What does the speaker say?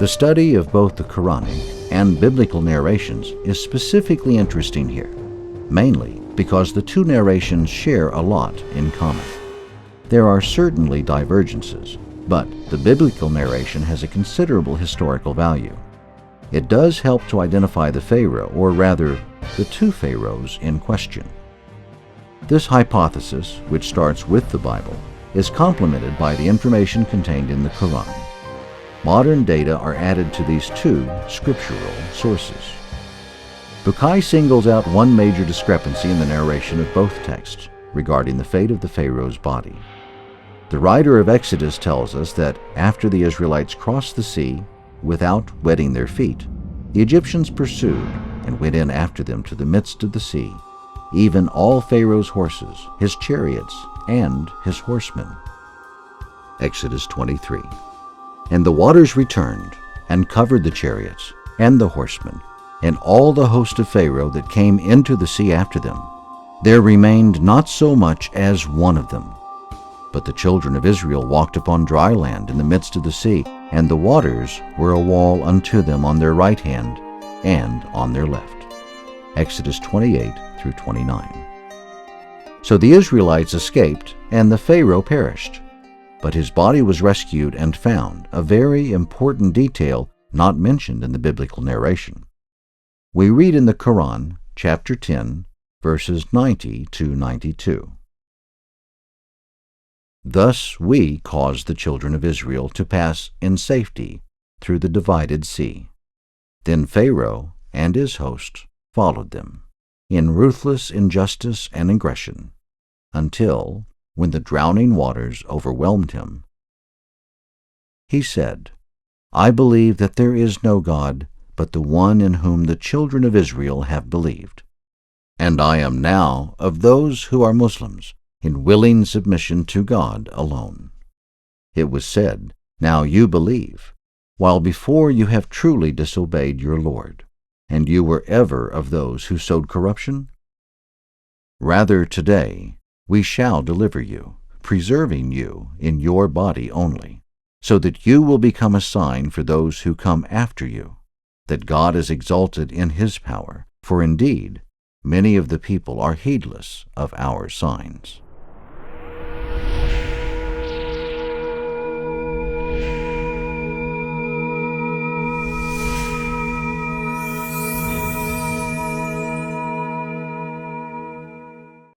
The study of both the Quranic and biblical narrations is specifically interesting here, mainly because the two narrations share a lot in common. There are certainly divergences, but the biblical narration has a considerable historical value. It does help to identify the Pharaoh, or rather, the two pharaohs in question. This hypothesis, which starts with the Bible, is complemented by the information contained in the Quran. Modern data are added to these two scriptural sources. Bucaille singles out one major discrepancy in the narration of both texts regarding the fate of the Pharaoh's body. The writer of Exodus tells us that after the Israelites crossed the sea without wetting their feet, the Egyptians pursued and went in after them to the midst of the sea, even all Pharaoh's horses, his chariots, and his horsemen. Exodus 23. And the waters returned and covered the chariots and the horsemen and all the host of Pharaoh that came into the sea after them. There remained not so much as one of them. But the children of Israel walked upon dry land in the midst of the sea, and the waters were a wall unto them on their right hand and on their left. Exodus 28 through 29. So the Israelites escaped, and the Pharaoh perished. But his body was rescued and found, a very important detail not mentioned in the biblical narration. We read in the Quran, chapter 10, verses 90 to 92. Thus we caused the children of Israel to pass in safety through the divided sea. Then Pharaoh and his host followed them, in ruthless injustice and aggression, until, when the drowning waters overwhelmed him, he said, I believe that there is no God but the one in whom the children of Israel have believed. And I am now of those who are Muslims, in willing submission to God alone. It was said, Now you believe, while before you have truly disobeyed your Lord, and you were ever of those who sowed corruption? Rather today we shall deliver you, preserving you in your body only, so that you will become a sign for those who come after you, that God is exalted in his power, for indeed many of the people are heedless of our signs.